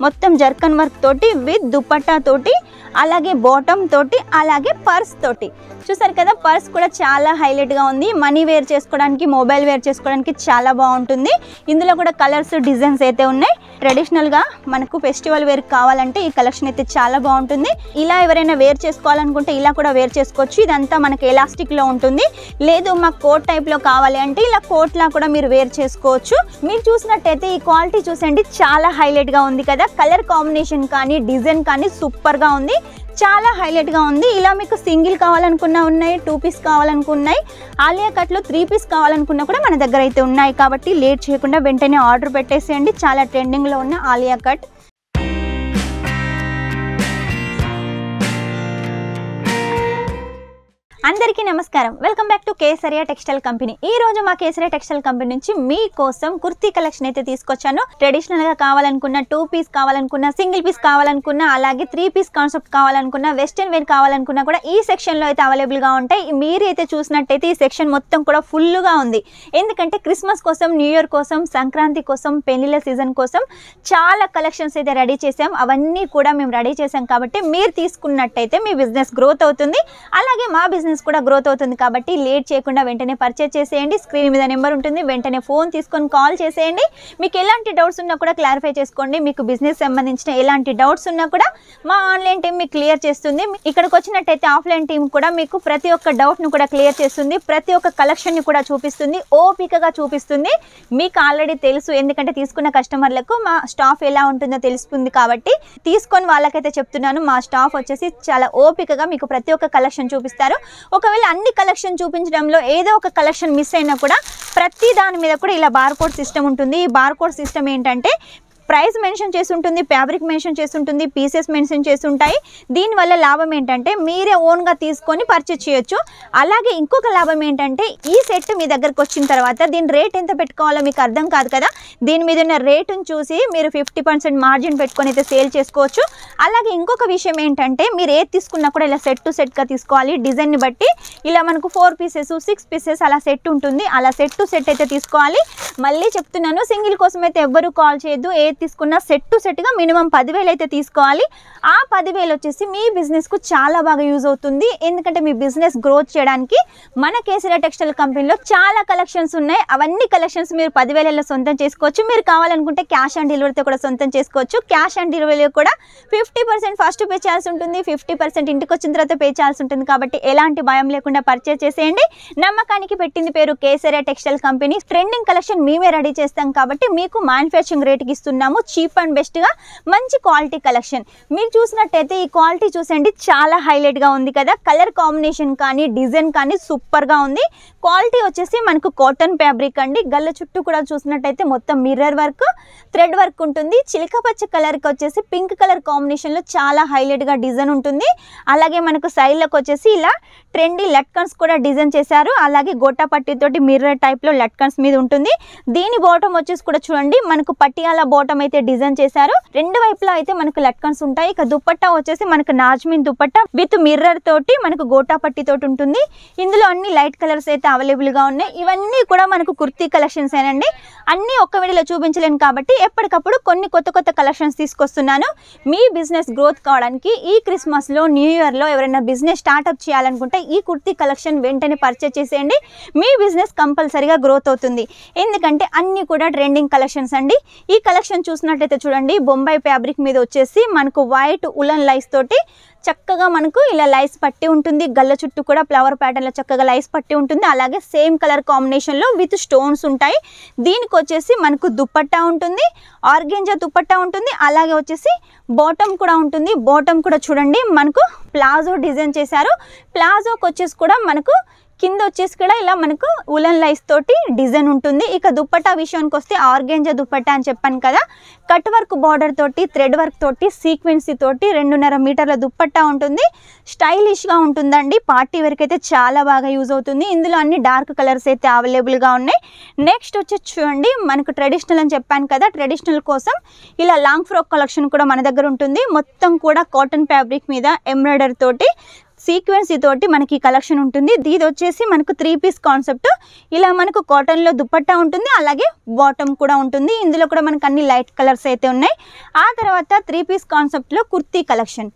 మొత్తం zircon work తోటి with dupatta తోటి, అలాగే బాటమ్ తోటి, అలాగే పర్స్ తోటి. చూసారు కదా, పర్స్ కూడా చాలా హైలైట్గా ఉంది. మనీ వేర్ చేసుకోవడానికి, మొబైల్ వేర్ చేసుకోవడానికి చాలా బాగుంటుంది. ఇందులో కూడా కలర్స్, డిజైన్స్ అయితే ఉన్నాయి. ట్రెడిషనల్గా మనకు ఫెస్టివల్ వేర్ కావాలంటే ఈ కలెక్షన్ అయితే చాలా బాగుంటుంది. ఇలా ఎవరైనా వేర్ చేసుకోవాలనుకుంటే ఇలా కూడా వేర్ చేసుకోవచ్చు. ఇదంతా మనకు ఎలాస్టిక్లో ఉంటుంది. లేదు మాకు కోట్ టైప్లో కావాలి అంటే ఇలా కోట్లా కూడా మీరు వేర్ చేసుకోవచ్చు. మీరు చూసినట్టయితే ఈ క్వాలిటీ చూసండి, చాలా హైలైట్గా ఉంది కదా. కలర్ కాంబినేషన్ కానీ, డిజైన్ కానీ సూపర్గా ఉంది, చాలా హైలైట్గా ఉంది. ఇలా మీకు సింగిల్ కావాలనుకున్నా ఉన్నాయి, 2 పీస్ కావాలనుకున్నాయి, ఆలియా కట్లో 3 పీస్ కావాలనుకున్నా కూడా మన దగ్గర అయితే ఉన్నాయి. కాబట్టి లేట్ చేయకుండా వెంటనే ఆర్డర్ పెట్టేసేయండి. చాలా ట్రెండింగ్లో ఉన్న ఆలియా కట్. అందరికీ నమస్కారం, welcome back to Kesariya textile company. ఈ రోజు మా కేసరియా టెక్స్టైల్ కంపెనీ నుంచి మీకోసం కుర్తీ కలెక్షన్ అయితే తీసుకొచ్చాను. ట్రెడిషనల్ గా కావాలనుకున్న, 2 పీస్ కావాలనుకున్న, సింగిల్ పీస్ కావాలనుకున్న, అలాగే 3 పీస్ కాన్సెప్ట్ కావాలనుకున్న, వెస్టర్న్ వేర్ కావాలనుకున్నా కూడా ఈ సెక్షన్ లో అయితే అవైలబుల్ గా ఉంటాయి. మీరు అయితే చూసినట్టయితే ఈ సెక్షన్ మొత్తం కూడా ఫుల్ గా ఉంది. ఎందుకంటే క్రిస్మస్ కోసం, న్యూ ఇయర్ కోసం, సంక్రాంతి కోసం, పెళ్లిళ్ళ సీజన్ కోసం చాలా కలెక్షన్స్ అయితే రెడీ చేసాం. అవన్నీ కూడా మేము రెడీ చేసాం కాబట్టి మీరు తీసుకున్నట్టయితే మీ బిజినెస్ గ్రోత్ అవుతుంది, అలాగే మా బిజినెస్ కూడా గ్రోత్ అవుతుంది. కాబట్టి లేట్ చేయకుండా వెంటనే పర్చేజ్ చేసేయండి. స్క్రీన్ మీద నెంబర్ ఉంటుంది, వెంటనే ఫోన్ తీసుకొని కాల్ చేసేయండి. మీకు ఎలాంటి డౌట్స్ ఉన్నా కూడా క్లారిఫై చేసుకోండి. మీకు బిజినెస్ సంబంధించిన ఎలాంటి డౌట్స్ ఉన్నా కూడా మా ఆన్లైన్ టీం మీకు క్లియర్ చేస్తుంది. ఇక్కడికి వచ్చినట్టయితే ఆఫ్లైన్ టీం కూడా మీకు ప్రతి ఒక్క డౌట్ను కూడా క్లియర్ చేస్తుంది, ప్రతి ఒక్క కలెక్షన్ని కూడా చూపిస్తుంది, ఓపికగా చూపిస్తుంది. మీకు ఆల్రెడీ తెలుసు, ఎందుకంటే తీసుకున్న కస్టమర్లకు మా స్టాఫ్ ఎలా ఉంటుందో తెలుస్తుంది. కాబట్టి తీసుకొని వాళ్ళకైతే చెప్తున్నాను, మా స్టాఫ్ వచ్చేసి చాలా ఓపికగా మీకు ప్రతి ఒక్క కలెక్షన్ చూపిస్తారు. ఒకవేళ అన్ని కలెక్షన్ చూపించడంలో ఏదో ఒక కలెక్షన్ మిస్ అయినా కూడా ప్రతి దాని మీద కూడా ఇలా బార్కోడ్ సిస్టమ్ ఉంటుంది. ఈ బార్కోడ్ సిస్టమ్ ఏంటంటే ప్రైస్ మెన్షన్ చేసి ఉంటుంది, ఫ్యాబ్రిక్ మెన్షన్ చేసి ఉంటుంది, పీసెస్ మెన్షన్ చేసి ఉంటాయి. దీనివల్ల లాభం ఏంటంటే మీరే ఓన్గా తీసుకొని పర్చేజ్ చేయొచ్చు. అలాగే ఇంకొక లాభం ఏంటంటే ఈ సెట్ మీ దగ్గరకు వచ్చిన తర్వాత దీని రేట్ ఎంత పెట్టుకోవాలో మీకు అర్థం కాదు కదా. దీని మీద ఉన్న రేటును చూసి మీరు 50% మార్జిన్ పెట్టుకొని అయితే సేల్ చేసుకోవచ్చు. అలాగే ఇంకొక విషయం ఏంటంటే మీరు ఏది తీసుకున్నా కూడా ఇలా సెట్ టు సెట్గా తీసుకోవాలి. డిజైన్ని బట్టి ఇలా మనకు 4 పీసెస్, 6 పీసెస్ అలా సెట్ ఉంటుంది. అలా సెట్ టు సెట్ అయితే తీసుకోవాలి. మళ్ళీ చెప్తున్నాను, సింగిల్ కోసం అయితే ఎవ్వరూ కాల్ చేయొద్దు. తీసుకున్న సెట్ టు సెట్గా మినిమం 10,000 అయితే తీసుకోవాలి. ఆ 10,000 వచ్చేసి మీ బిజినెస్కు చాలా బాగా యూజ్ అవుతుంది. ఎందుకంటే మీ బిజినెస్ గ్రోత్ చేయడానికి మన కేసరియా టెక్స్టైల్ కంపెనీలో చాలా కలెక్షన్స్ ఉన్నాయి. అవన్నీ కలెక్షన్స్ మీరు 10,000లో సొంతం చేసుకోవచ్చు. మీరు కావాలనుకుంటే క్యాష్ ఆన్ డెలివరీతో కూడా సొంతం చేసుకోవచ్చు. క్యాష్ ఆన్ డెలివరీలో కూడా 50% ఫస్ట్ పే చేయాల్సి ఉంటుంది, 50% ఇంటికి వచ్చిన తర్వాత పే చేయాల్సి ఉంటుంది. కాబట్టి ఎలాంటి భయం లేకుండా పర్చేజ్ చేసేయండి. నమ్మకానికి పెట్టింది పేరు Kesariya textile company. Trending collection మేమే రెడీ చేస్తాం కాబట్టి మీకు మ్యానుఫ్యాక్చరింగ్ రేట్కి ఇస్తున్నాము. చీప్ అండ్ బెస్ట్ గా మంచి క్వాలిటీ కలెక్షన్. మీరు చూసినట్టయితే ఈ క్వాలిటీ చూసండి, చాలా హైలైట్ గా ఉంది కదా. కలర్ కాంబినేషన్ కానీ, డిజైన్ కానీ సూపర్ గా ఉంది. క్వాలిటీ వచ్చేసి మనకు కాటన్ ఫ్యాబ్రిక్ అండి. గల్ల చుట్టూ కూడా చూసినట్టయితే మొత్తం మిర్రర్ వర్క్, థ్రెడ్ వర్క్ ఉంటుంది. చిలక పచ్చ కలర్ కి వచ్చేసి పింక్ కలర్ కాంబినేషన్ లో చాలా హైలైట్ గా డిజైన్ ఉంటుంది. అలాగే మనకు సైడ్ లకు వచ్చేసి ఇలా ట్రెండీ లట్కన్స్ కూడా డిజైన్ చేశారు. అలాగే గోటా పట్టితోటి మిర్రర్ టైప్ లో లట్కన్స్ మీద ఉంటుంది. దీని బాటమ్ వచ్చేసి కూడా చూడండి, మనకు పటియాలా బాటమ్ అయితే డిజైన్ చేశారు. రెండు వైపులా అయితే మనకు లట్కన్స్ ఉంటాయి. ఇక దుపట్టా వచ్చేసి మనకు నాజ్మిన్ దుపట్టా విత్ మిర్రర్ తోటి మనకు గోటా పట్టి తోటి ఉంటుంది. ఇందులో అన్ని లైట్ కలర్స్ అయితే అవైలబుల్ గా ఉన్నాయి. ఇవన్నీ కూడా మనకు కుర్తీ కలెక్షన్స్ ఏనండి. అన్ని ఒక్క వీడియోలో చూపించలేను కాబట్టి ఎప్పటికప్పుడు కొన్ని కొత్త కొత్త కలెక్షన్స్ తీసుకొస్తున్నాను. మీ బిజినెస్ గ్రోత్ కావడానికి ఈ క్రిస్మస్ లో, న్యూ ఇయర్ లో ఎవరైనా బిజినెస్ స్టార్ట్అప్ చేయాలనుకుంటే ఈ కుర్తీ కలెక్షన్ వెంటనే పర్చేజ్ చేసేయండి. మీ బిజినెస్ కంపల్సరీగా గ్రోత్ అవుతుంది. ఎందుకంటే అన్ని కూడా ట్రెండింగ్ కలెక్షన్స్ అండి. ఈ కలెక్షన్ చూసినట్టయితే చూడండి, బొంబాయి ఫ్యాబ్రిక్ మీద వచ్చేసి మనకు వైట్ ఉలన్ లైస్ తోటి చక్కగా మనకు ఇలా లైస్ పట్టి ఉంటుంది. గల్ల చుట్టూ కూడా ఫ్లవర్ ప్యాటర్న్ లో చక్కగా లైస్ పట్టి ఉంటుంది. అలాగే సేమ్ కలర్ కాంబినేషన్ లో విత్ స్టోన్స్ ఉంటాయి. దీనికి వచ్చేసి మనకు దుపట్టా ఉంటుంది, ఆర్గెంజా దుపట్టా ఉంటుంది. అలాగే వచ్చేసి బాటమ్ కూడా ఉంటుంది. బాటమ్ కూడా చూడండి మనకు ప్లాజో డిజైన్ చేశారు. ప్లాజోకి వచ్చేసి కూడా మనకు కింద వచ్చేసి కూడా ఇలా మనకు ఉలన్ లైస్ తోటి డిజైన్ ఉంటుంది. ఇక దుపట్టా విషయానికి వస్తే ఆర్గెంజా దుపట్టా అని చెప్పాను కదా. కట్ వర్క్ బార్డర్ తోటి, థ్రెడ్ వర్క్ తోటి, సీక్వెన్సీ తోటి 2.5 మీటర్ల దుపట్టా ఉంటుంది. స్టైలిష్గా ఉంటుందండి. పార్టీ వేర్కి అయితే చాలా బాగా యూజ్ అవుతుంది. ఇందులో అన్ని డార్క్ కలర్స్ అయితే అవైలబుల్గా ఉన్నాయి. నెక్స్ట్ వచ్చి చూడండి, మనకు ట్రెడిషనల్ అని చెప్పాను కదా. ట్రెడిషనల్ కోసం ఇలా లాంగ్ ఫ్రాక్ కలెక్షన్ కూడా మన దగ్గర ఉంటుంది. మొత్తం కూడా కాటన్ ఫ్యాబ్రిక్ మీద ఎంబ్రాయిడరీ తోటి సీక్వెన్సీ తోటి మనకి కలెక్షన్ ఉంటుంది. ఇది వచ్చేసి మనకు 3 పీస్ కాన్సెప్ట్. ఇలా మనకు కాటన్లో దుపట్టా ఉంటుంది, అలాగే బాటమ్ కూడా ఉంటుంది. ఇందులో కూడా మనకు అన్ని లైట్ కలర్స్ అయితే ఉన్నాయి. ఆ తర్వాత 3 పీస్ కాన్సెప్ట్లో కుర్తీ కలెక్షన్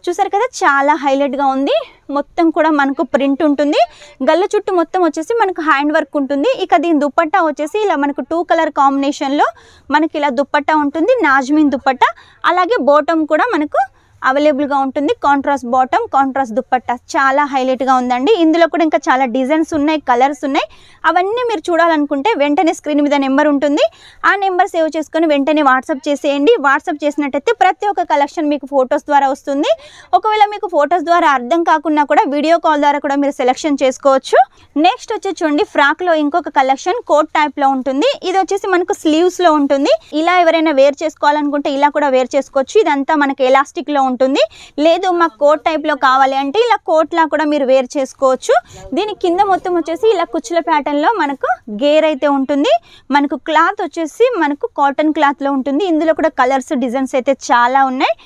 చూసారు కదా, చాలా హైలైట్గా ఉంది. మొత్తం కూడా మనకు ప్రింట్ ఉంటుంది. గల్ల చుట్టూ మొత్తం వచ్చేసి మనకు హ్యాండ్ వర్క్ ఉంటుంది. ఇక దీని దుపట్టా వచ్చేసి ఇలా మనకు 2 కలర్ కాంబినేషన్లో మనకి ఇలా దుపట్టా ఉంటుంది, నాజ్మీన్ దుపట్టా. అలాగే బాటమ్ కూడా మనకు అవైలబుల్గా ఉంటుంది. కాంట్రాస్ట్ బాటమ్, కాంట్రాస్ట్ దుపట్టా చాలా హైలైట్గా ఉందండి. ఇందులో కూడా ఇంకా చాలా డిజైన్స్ ఉన్నాయి, కలర్స్ ఉన్నాయి. అవన్నీ మీరు చూడాలనుకుంటే వెంటనే స్క్రీన్ మీద నెంబర్ ఉంటుంది. ఆ నెంబర్ సేవ్ చేసుకొని వెంటనే వాట్సాప్ చేసేయండి. వాట్సాప్ చేసినట్టయితే ప్రతి ఒక్క కలెక్షన్ మీకు ఫొటోస్ ద్వారా వస్తుంది. ఒకవేళ మీకు ఫొటోస్ ద్వారా అర్థం కాకున్నా కూడా వీడియో కాల్ ద్వారా కూడా మీరు సెలెక్షన్ చేసుకోవచ్చు. నెక్స్ట్ వచ్చి చూడండి, ఫ్రాక్లో ఇంకొక కలెక్షన్ కోట్ టైప్లో ఉంటుంది. ఇది వచ్చేసి మనకు స్లీవ్స్లో ఉంటుంది. ఇలా ఎవరైనా వేర్ చేసుకోవాలనుకుంటే ఇలా కూడా వేర్ చేసుకోవచ్చు. ఇదంతా మనకి ఎలాస్టిక్లో ఉంటుంది. లేదు మాకు కోట్ టైప్లో కావాలి అంటే ఇలా కోట్లా కూడా మీరు వేర్ చేసుకోవచ్చు. దీని కింద మొత్తం వచ్చేసి ఇలా కుచ్చుల ప్యాటర్న్లో మనకు గేర్ అయితే ఉంటుంది. మనకు క్లాత్ వచ్చేసి మనకు కాటన్ క్లాత్లో ఉంటుంది. ఇందులో కూడా కలర్స్, డిజైన్స్ అయితే చాలా ఉన్నాయి.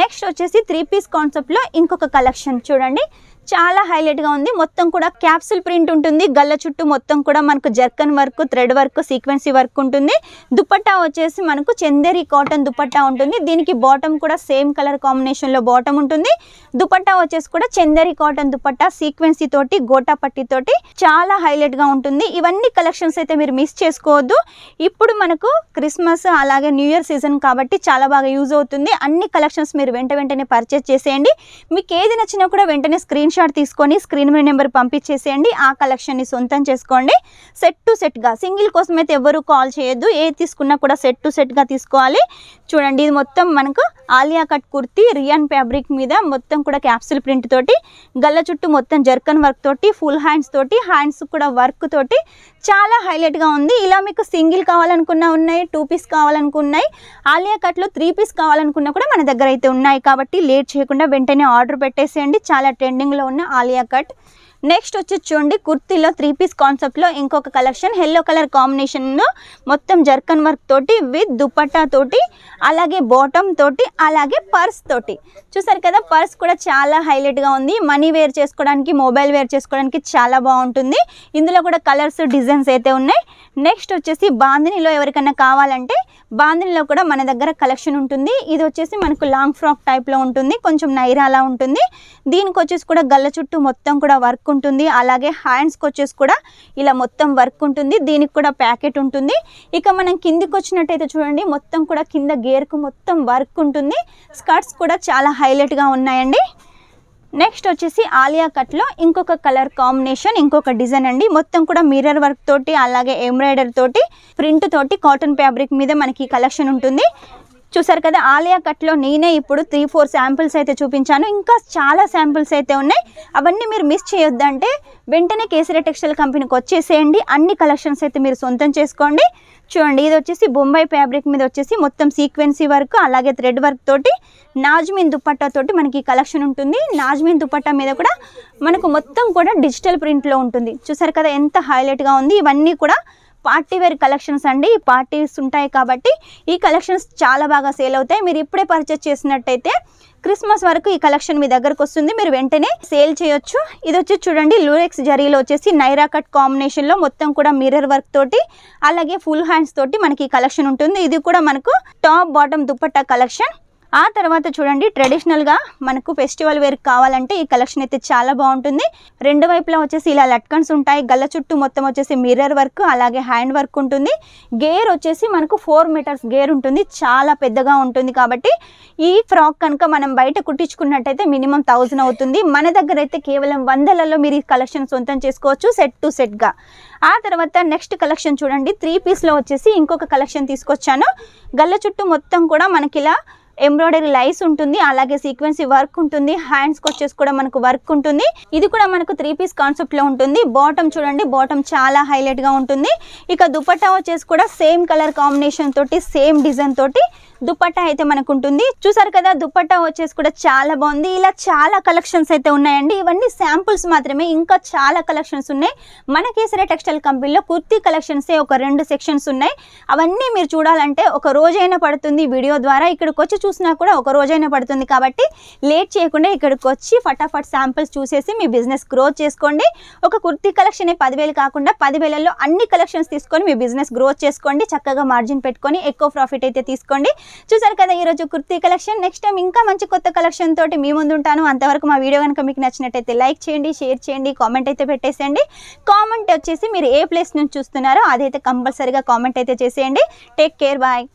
నెక్స్ట్ వచ్చేసి 3 పీస్ కాన్సెప్ట్లో ఇంకొక కలెక్షన్ చూడండి, చాలా హైలైట్గా ఉంది. మొత్తం కూడా క్యాప్సూల్ ప్రింట్ ఉంటుంది. గల్ల చుట్టూ మొత్తం కూడా మనకు zircon work, thread work, sequence work ఉంటుంది. దుపట్టా వచ్చేసి మనకు చందేరి కాటన్ దుపట్టా ఉంటుంది. దీనికి బాటమ్ కూడా సేమ్ కలర్ కాంబినేషన్లో బాటమ్ ఉంటుంది. దుపట్టా వచ్చేసి కూడా చందేరి కాటన్ దుపట్టా, సీక్వెన్సీ తోటి, గోటా పట్టి తోటి చాలా హైలైట్గా ఉంటుంది. ఇవన్నీ కలెక్షన్స్ అయితే మీరు మిస్ చేసుకోవద్దు. ఇప్పుడు మనకు క్రిస్మస్ అలాగే న్యూ ఇయర్ సీజన్ కాబట్టి చాలా బాగా యూజ్ అవుతుంది. అన్ని కలెక్షన్స్ మీరు వెంటనే పర్చేస్ చేసేయండి. మీకు ఏది నచ్చినా కూడా వెంటనే స్క్రీన్ షాట్ తీసుకొని స్క్రీన్ మీద నెంబర్ పంపించేసేయండి. ఆ కలెక్షన్ని సొంతం చేసుకోండి. సెట్ టు సెట్గా, సింగిల్ కోసం అయితే ఎవరు కాల్ చేయొద్దు. ఏది తీసుకున్నా కూడా సెట్ టు సెట్గా తీసుకోవాలి. చూడండి, ఇది మొత్తం మనకు Alia cut kurti, rayon fabric మీద మొత్తం కూడా క్యాప్సూల్ ప్రింట్ తోటి, గల్ల చుట్టూ మొత్తం జర్కన్ వర్క్ తోటి, ఫుల్ హ్యాండ్స్ తోటి, హ్యాండ్స్ కూడా వర్క్ తోటి చాలా హైలైట్గా ఉంది. ఇలా మీకు సింగిల్ కావాలనుకున్నా ఉన్నాయి, 2 పీస్ కావాలనుకున్నాయి, ఆలియా కట్లో 3 పీస్ కావాలనుకున్నా కూడా మన దగ్గర అయితే ఉన్నాయి. కాబట్టి లేట్ చేయకుండా వెంటనే ఆర్డర్ పెట్టేసేయండి. చాలా ట్రెండింగ్లో ఉన్న ఆలియా కట్. నెక్స్ట్ వచ్చి చూడండి, కుర్తీలో 3 పీస్ కాన్సెప్ట్లో ఇంకొక కలెక్షన్. ఎల్లో కలర్ కాంబినేషన్లో మొత్తం జర్కన్ వర్క్ తోటి విత్ దుపట్టా తోటి, అలాగే బాటమ్ తోటి, అలాగే పర్స్ తోటి. చూసారు కదా, పర్స్ కూడా చాలా హైలైట్గా ఉంది. మనీ వేర్ చేసుకోవడానికి, మొబైల్ వేర్ చేసుకోవడానికి చాలా బాగుంటుంది. ఇందులో కూడా కలర్స్, డిజైన్స్ అయితే ఉన్నాయి. నెక్స్ట్ వచ్చేసి బాందినీలో ఎవరికైనా కావాలంటే బాందినీలో కూడా మన దగ్గర కలెక్షన్ ఉంటుంది. ఇది వచ్చేసి మనకు లాంగ్ ఫ్రాక్ టైప్లో ఉంటుంది, కొంచెం నైరాలా ఉంటుంది. దీనికి వచ్చేసి కూడా గల్ల చుట్టూ మొత్తం కూడా వర్క్ ఉంటుంది. అలాగే హ్యాండ్స్కి వచ్చేసి కూడా ఇలా మొత్తం వర్క్ ఉంటుంది. దీనికి కూడా ప్యాకెట్ ఉంటుంది. ఇక మనం కిందికి వచ్చినట్టయితే చూడండి, మొత్తం కూడా కింద గేర్కు మొత్తం వర్క్ ఉంటుంది. స్కర్ట్స్ కూడా చాలా హైలైట్గా ఉన్నాయండి. నెక్స్ట్ వచ్చేసి ఆలియా కట్లో ఇంకొక కలర్ కాంబినేషన్, ఇంకొక డిజైన్ అండి. మొత్తం కూడా మిర్రర్ వర్క్ తోటి, అలాగే ఎంబ్రాయిడరీ తోటి, ప్రింట్ తోటి, కాటన్ ఫ్యాబ్రిక్ మీద మనకి కలెక్షన్ ఉంటుంది. చూసారు కదా, ఆలియా కట్లో నేనే ఇప్పుడు 3-4 శాంపిల్స్ అయితే చూపించాను. ఇంకా చాలా శాంపిల్స్ అయితే ఉన్నాయి. అవన్నీ మీరు మిస్ చేయొద్దంటే వెంటనే కేసరి టెక్స్టైల్ కంపెనీకి వచ్చేసేయండి. అన్ని కలెక్షన్స్ అయితే మీరు సొంతం చేసుకోండి. చూడండి, ఇది వచ్చేసి బొంబాయి ఫ్యాబ్రిక్ మీద వచ్చేసి మొత్తం సీక్వెన్సీ వర్క్, అలాగే థ్రెడ్ వర్క్ తోటి, నాజ్మీన్ దుపట్టా తోటి మనకి కలెక్షన్ ఉంటుంది. నాజ్మీన్ దుపట్టా మీద కూడా మనకు మొత్తం కూడా డిజిటల్ ప్రింట్లో ఉంటుంది. చూసారు కదా ఎంత హైలైట్గా ఉంది. ఇవన్నీ కూడా పార్టీ వేర్ కలెక్షన్స్ అండి. పార్టీస్ ఉంటాయి కాబట్టి ఈ కలెక్షన్స్ చాలా బాగా సేల్ అవుతాయి. మీరు ఇప్పుడే పర్చేస్ చేసినట్టయితే క్రిస్మస్ వరకు ఈ కలెక్షన్ మీ దగ్గరకు వస్తుంది. మీరు వెంటనే సేల్ చేయొచ్చు. ఇది వచ్చి చూడండి, లూరెక్స్ జరీలో వచ్చేసి నైరా కట్ కాంబినేషన్లో మొత్తం కూడా మిర్రర్ వర్క్ తోటి, అలాగే ఫుల్ హ్యాండ్స్ తోటి మనకి ఈ కలెక్షన్ ఉంటుంది. ఇది కూడా మనకు టాప్ బాటమ్ దుపట్టా కలెక్షన్. ఆ తర్వాత చూడండి, ట్రెడిషనల్గా మనకు ఫెస్టివల్ వేర్ కావాలంటే ఈ కలెక్షన్ అయితే చాలా బాగుంటుంది. రెండు వైపులా వచ్చేసి ఇలా లట్కన్స్ ఉంటాయి. గల్ల చుట్టూ మొత్తం వచ్చేసి మిర్రర్ వర్క్, అలాగే హ్యాండ్ వర్క్ ఉంటుంది. గేర్ వచ్చేసి మనకు 4 మీటర్స్ గేర్ ఉంటుంది. చాలా పెద్దగా ఉంటుంది. కాబట్టి ఈ ఫ్రాక్ కనుక మనం బయట కుట్టించుకున్నట్టయితే మినిమం 1000 అవుతుంది. మన దగ్గర అయితే కేవలం 100లలో మీరు ఈ కలెక్షన్ సొంతం చేసుకోవచ్చు, సెట్ టు సెట్గా. ఆ తర్వాత నెక్స్ట్ కలెక్షన్ చూడండి, 3 పీస్లో వచ్చేసి ఇంకొక కలెక్షన్ తీసుకొచ్చాను. గల్ల చుట్టూ మొత్తం కూడా మనకి ఇలా ఎంబ్రాయిడరీ లైస్ ఉంటుంది, అలాగే సీక్వెన్సీ వర్క్ ఉంటుంది. హ్యాండ్స్కి వచ్చేసి కూడా మనకు వర్క్ ఉంటుంది. ఇది కూడా మనకు 3 పీస్ కాన్సెప్ట్లో ఉంటుంది. బాటమ్ చూడండి, బాటమ్ చాలా హైలైట్గా ఉంటుంది. ఇక దుపట్టా వచ్చేసి కూడా సేమ్ కలర్ కాంబినేషన్ తోటి, సేమ్ డిజైన్ తోటి దుపట్టా అయితే మనకు ఉంటుంది. చూసారు కదా, దుపట్టా వచ్చేసి కూడా చాలా బాగుంది. ఇలా చాలా కలెక్షన్స్ అయితే ఉన్నాయండి. ఇవన్నీ శాంపుల్స్ మాత్రమే, ఇంకా చాలా కలెక్షన్స్ ఉన్నాయి. మన కేసరియా టెక్స్టైల్ కంపెనీలో కుర్తీ కలెక్షన్సే ఒక 2 సెక్షన్స్ ఉన్నాయి. అవన్నీ మీరు చూడాలంటే ఒక రోజైనా పడుతుంది వీడియో ద్వారా. ఇక్కడికి వచ్చి చూసినా కూడా ఒక రోజైనా పడుతుంది. కాబట్టి లేట్ చేయకుండా ఇక్కడికి వచ్చి ఫటాఫట్ శాంపుల్స్ చూసేసి మీ బిజినెస్ గ్రోత్ చేసుకోండి. ఒక కుర్తీ కలెక్షన్ 10,000 కాకుండా 10,000లో అన్ని కలెక్షన్స్ తీసుకొని మీ బిజినెస్ గ్రోత్ చేసుకోండి. చక్కగా మార్జిన్ పెట్టుకొని ఎక్కువ ప్రాఫిట్ అయితే తీసుకోండి. చూసారు కదా ఈరోజు కుర్తీ కలెక్షన్. నెక్స్ట్ టైం ఇంకా మంచి కొత్త కలెక్షన్ తోటి మీ ముందు ఉంటాను. అంతవరకు మా వీడియో కనుక మీకు నచ్చినట్టయితే లైక్ చేయండి, షేర్ చేయండి, కామెంట్ అయితే పెట్టేసేయండి. కామెంట్ వచ్చేసి మీరు ఏ ప్లేస్ నుంచి చూస్తున్నారో అదైతే కంపల్సరీగా కామెంట్ అయితే చేసేయండి. Take care, bye.